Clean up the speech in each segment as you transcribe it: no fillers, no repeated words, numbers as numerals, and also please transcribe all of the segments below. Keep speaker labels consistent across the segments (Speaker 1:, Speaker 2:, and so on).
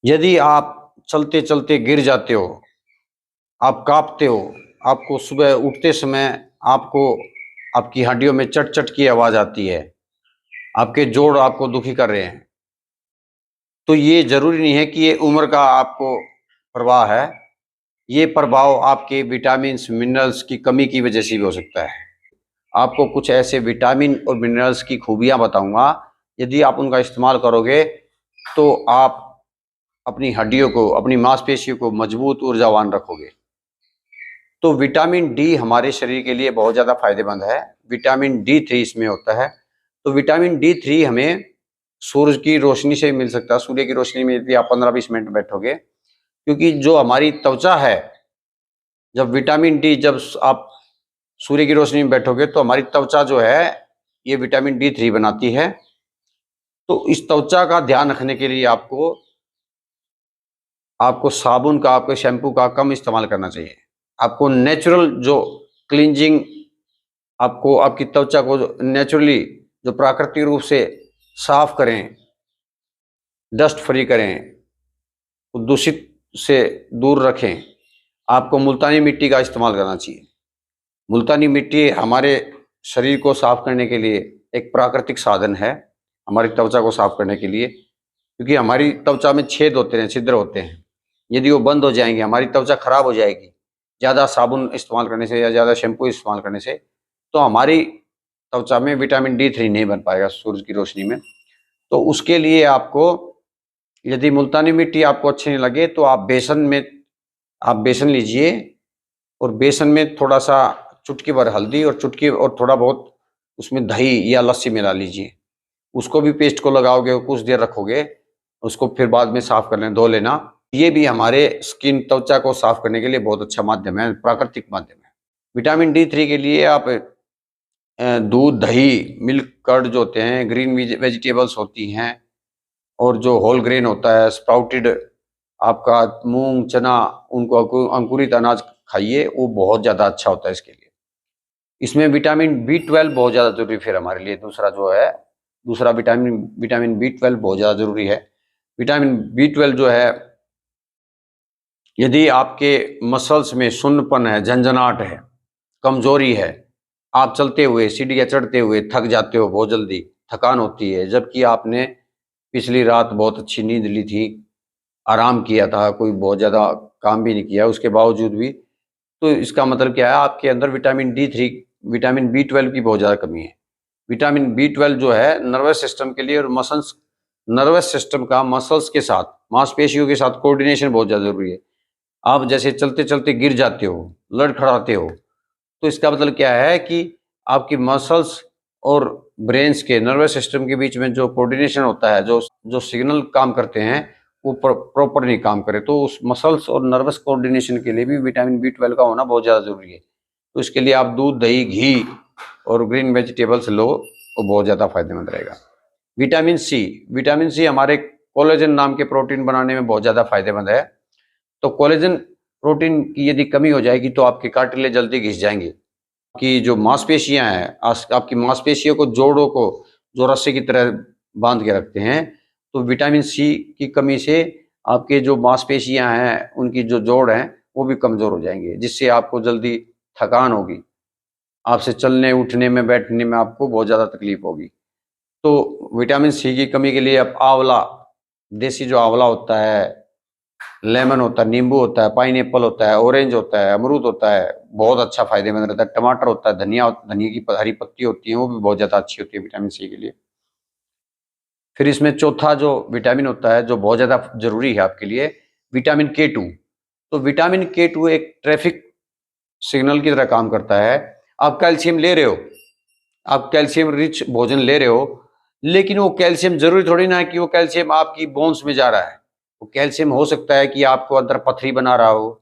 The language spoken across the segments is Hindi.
Speaker 1: यदि आप चलते चलते गिर जाते हो, आप कांपते हो, आपको सुबह उठते समय आपको आपकी हड्डियों में चट चट की आवाज़ आती है, आपके जोड़ आपको दुखी कर रहे हैं, तो ये ज़रूरी नहीं है कि ये उम्र का आपको प्रवाह है। ये प्रभाव आपके विटामिन्स, मिनरल्स की कमी की वजह से भी हो सकता है। आपको कुछ ऐसे विटामिन और मिनरल्स की खूबियाँ बताऊँगा, यदि आप उनका इस्तेमाल करोगे, तो आप अपनी हड्डियों को, अपनी मांसपेशियों को मजबूत, ऊर्जावान रखोगे। तो विटामिन डी हमारे शरीर के लिए बहुत ज़्यादा फायदेमंद है। विटामिन डी3 इसमें होता है। तो विटामिन डी3 हमें सूरज की रोशनी से मिल सकता है। सूर्य की रोशनी में यदि आप 15-20 मिनट बैठोगे, क्योंकि जो हमारी त्वचा है, जब आप सूर्य की रोशनी में बैठोगे तो हमारी त्वचा जो है, ये विटामिन डी3 बनाती है। तो इस त्वचा का ध्यान रखने के लिए आपको आपको साबुन का, आपके शैम्पू का कम इस्तेमाल करना चाहिए। आपको नेचुरल जो क्लींजिंग, आपको आपकी त्वचा को नेचुरली जो प्राकृतिक रूप से साफ करें, डस्ट फ्री करें, दूषित से दूर रखें, आपको मुल्तानी मिट्टी का इस्तेमाल करना चाहिए। मुल्तानी मिट्टी हमारे शरीर को साफ करने के लिए एक प्राकृतिक साधन है, हमारी त्वचा को साफ करने के लिए, क्योंकि हमारी त्वचा में छेद होते हैं, छिद्र होते हैं। यदि वो बंद हो जाएंगे, हमारी त्वचा खराब हो जाएगी ज़्यादा साबुन इस्तेमाल करने से या ज़्यादा शैम्पू इस्तेमाल करने से, तो हमारी त्वचा में विटामिन डी3 नहीं बन पाएगा सूरज की रोशनी में। तो उसके लिए आपको, यदि मुल्तानी मिट्टी आपको अच्छी नहीं लगे, तो आप बेसन लीजिए और बेसन में थोड़ा सा चुटकी भर हल्दी और चुटकी और थोड़ा बहुत उसमें दही या लस्सी मिला लीजिए। उसको भी पेस्ट को लगाओगे और कुछ देर रखोगे, उसको फिर बाद में साफ कर लेना, धो लेना। ये भी हमारे स्किन, त्वचा को साफ करने के लिए बहुत अच्छा माध्यम है, प्राकृतिक माध्यम है। विटामिन डी3 के लिए आप दूध, दही, मिल्क कर्ड जो होते हैं, ग्रीन वेजिटेबल्स होती हैं, और जो होल ग्रेन होता है, स्प्राउटेड आपका मूंग, चना, उनको अंकुरित अनाज खाइए, वो बहुत ज़्यादा अच्छा होता है इसके लिए। इसमें विटामिन बी12 बहुत ज़्यादा जरूरी फिर हमारे लिए, दूसरा विटामिन बी12 बहुत ज़्यादा जरूरी है। विटामिन बी12 जो है, यदि आपके मसल्स में सुन्नपन है, झंझनाहट है, कमजोरी है, आप चलते हुए, सीढ़ियाँ चढ़ते हुए थक जाते हो, बहुत जल्दी थकान होती है, जबकि आपने पिछली रात बहुत अच्छी नींद ली थी, आराम किया था, कोई बहुत ज़्यादा काम भी नहीं किया उसके बावजूद भी, तो इसका मतलब क्या है, आपके अंदर विटामिन बी12 की बहुत ज़्यादा कमी है। विटामिन बी12 जो है नर्वस सिस्टम के लिए और नर्वस सिस्टम का मसल्स के साथ, मांसपेशियों के साथ कोऑर्डिनेशन बहुत ज़्यादा जरूरी है। आप जैसे चलते चलते गिर जाते हो, लड़खड़ाते हो, तो इसका मतलब क्या है कि आपकी मसल्स और ब्रेन्स के, नर्वस सिस्टम के बीच में जो कोऑर्डिनेशन होता है, जो जो सिग्नल काम करते हैं, वो प्रॉपर नहीं काम करे, तो उस मसल्स और नर्वस कोऑर्डिनेशन के लिए भी विटामिन बी12 का होना बहुत ज़्यादा जरूरी है। तो इसके लिए आप दूध, दही, घी और ग्रीन वेजिटेबल्स लो, वो बहुत ज़्यादा फायदेमंद रहेगा। विटामिन सी हमारे कोलेजन नाम के प्रोटीन बनाने में बहुत ज़्यादा फायदेमंद है। तो कोलेजन प्रोटीन की यदि कमी हो जाएगी, तो आपके कार्टिलेज जल्दी घिस जाएंगे। आपकी जो मांसपेशियां हैं, आपकी मांसपेशियों को, जोड़ों को जो रस्से की तरह बांध के रखते हैं, तो विटामिन सी की कमी से आपके जो मांसपेशियां हैं, उनकी जो जोड़ हैं, वो भी कमजोर हो जाएंगे, जिससे आपको जल्दी थकान होगी, आपसे चलने, उठने में, बैठने में आपको बहुत ज़्यादा तकलीफ होगी। तो विटामिन सी की कमी के लिए आप आंवला, देसी जो आंवला होता है, लेमन होता है, नींबू होता है, पाइनएप्पल होता है, ऑरेंज होता है, अमरूद होता है, बहुत अच्छा फायदेमंद रहता है। टमाटर होता है, धनिया की हरी पत्ती होती है, वो भी बहुत ज़्यादा अच्छी होती है विटामिन सी के लिए। फिर इसमें चौथा जो विटामिन होता है, जो बहुत ज़्यादा जरूरी है आपके लिए, विटामिन के2। तो विटामिन के2 एक ट्रैफिक सिग्नल की तरह काम करता है। आप कैल्शियम ले रहे हो, आप कैल्शियम रिच भोजन ले रहे हो, लेकिन वो कैल्शियम जरूरी थोड़ी ना है कि वो कैल्शियम आपकी बोन्स में जा रहा है। वो कैल्शियम हो सकता है कि आपको अंदर पथरी बना रहा हो,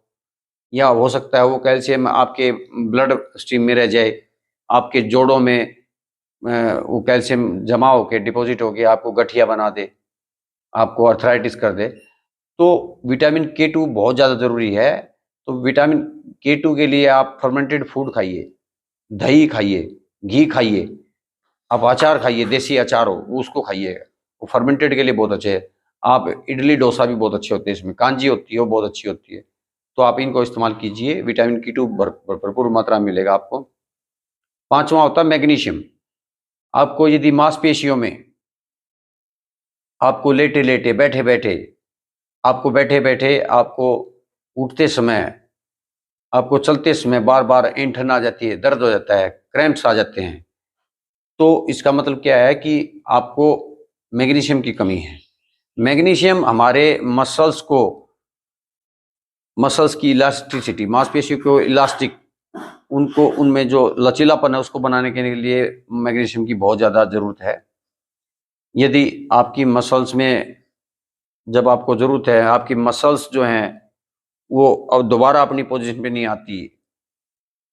Speaker 1: या हो सकता है वो कैल्शियम आपके ब्लड स्ट्रीम में रह जाए, आपके जोड़ों में वो कैल्शियम जमा होके, डिपॉजिट होके आपको गठिया बना दे, आपको अर्थराइटिस कर दे। तो विटामिन के2 बहुत ज़्यादा ज़रूरी है। तो विटामिन के2 के लिए आप फर्मेंटेड फूड खाइए, दही खाइए, घी खाइए, आप अचार खाइए, देसी अचार हो उसको खाइए, वो फर्मेंटेड के लिए बहुत अच्छे है। आप इडली डोसा भी बहुत अच्छे होते हैं, इसमें कांजी होती है वो बहुत अच्छी होती है, तो आप इनको इस्तेमाल कीजिए। विटामिन की 2 भरपूर मात्रा में मिलेगा आपको। पांचवा होता है मैग्नीशियम। आपको यदि मांसपेशियों में आपको लेटे लेटे बैठे बैठे आपको उठते समय, आपको चलते समय बार बार ऐंठन आ जाती है, दर्द हो जाता है, क्रैम्प्स आ जाते हैं, तो इसका मतलब क्या है कि आपको मैग्नीशियम की कमी है। मैग्नीशियम हमारे मसल्स की इलास्टिसिटी, मांसपेशियों को इलास्टिक, उनको उनमें जो लचीलापन है उसको बनाने के लिए मैग्नीशियम की बहुत ज़्यादा ज़रूरत है। यदि आपकी मसल्स में, जब आपको ज़रूरत है, आपकी मसल्स जो हैं वो अब दोबारा अपनी पोजीशन पे नहीं आती,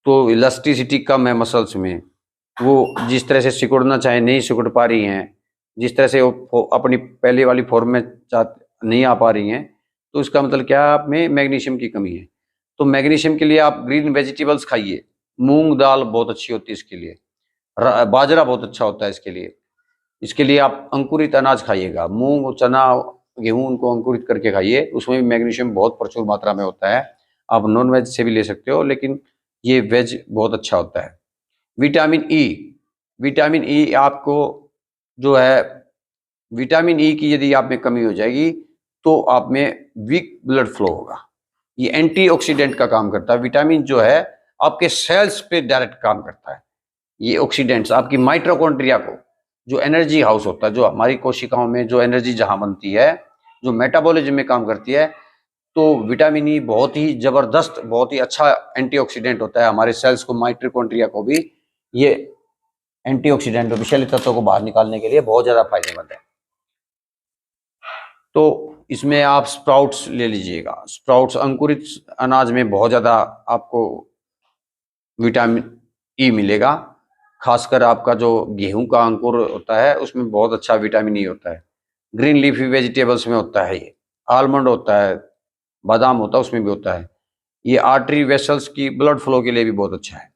Speaker 1: तो इलास्टिसिटी कम है मसल्स में, वो जिस तरह से सिकुड़ना चाहे नहीं सिकुड़ पा रही हैं, जिस तरह से वो अपनी पहले वाली फॉर्म में नहीं आ पा रही हैं, तो इसका मतलब क्या है, आप में मैग्नीशियम की कमी है। तो मैग्नीशियम के लिए आप ग्रीन वेजिटेबल्स खाइए। मूंग दाल बहुत अच्छी होती है इसके लिए, बाजरा बहुत अच्छा होता है इसके लिए। इसके लिए आप अंकुरित अनाज खाइएगा, मूंग, चना, गेहूं, उनको अंकुरित करके खाइए, उसमें भी मैग्नीशियम बहुत प्रचुर मात्रा में होता है। आप नॉन वेज से भी ले सकते हो, लेकिन ये वेज बहुत अच्छा होता है। विटामिन ई, विटामिन ई आपको जो है, विटामिन ई की यदि आप में कमी हो जाएगी तो आप में वीक ब्लड फ्लो होगा। ये एंटीऑक्सीडेंट का काम करता है। विटामिन जो है आपके सेल्स पे डायरेक्ट काम करता है। ये ऑक्सीडेंट्स आपकी माइटोकॉन्ड्रिया को, जो एनर्जी हाउस होता है, जो हमारी कोशिकाओं में जो एनर्जी जहां बनती है, जो मेटाबॉलिज्म में काम करती है, तो विटामिन ई बहुत ही जबरदस्त, बहुत ही अच्छा एंटीऑक्सीडेंट होता है। हमारे सेल्स को, माइटोकॉन्ड्रिया को भी ये एंटीऑक्सीडेंट और विषैले तत्वों को बाहर निकालने के लिए बहुत ज्यादा फायदेमंद है। तो इसमें आप स्प्राउट्स ले लीजिएगा। स्प्राउट्स, अंकुरित अनाज में बहुत ज़्यादा आपको विटामिन ई मिलेगा। खासकर आपका जो गेहूं का अंकुर होता है उसमें बहुत अच्छा विटामिन ई होता है। ग्रीन लीफी वेजिटेबल्स में होता है, ये आलमंड होता है, बादाम होता है, उसमें भी होता है। ये आर्टरी वेसल्स की ब्लड फ्लो के लिए भी बहुत अच्छा है।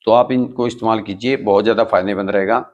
Speaker 1: तो आप इनको इस्तेमाल कीजिए, बहुत ज़्यादा फायदेमंद रहेगा।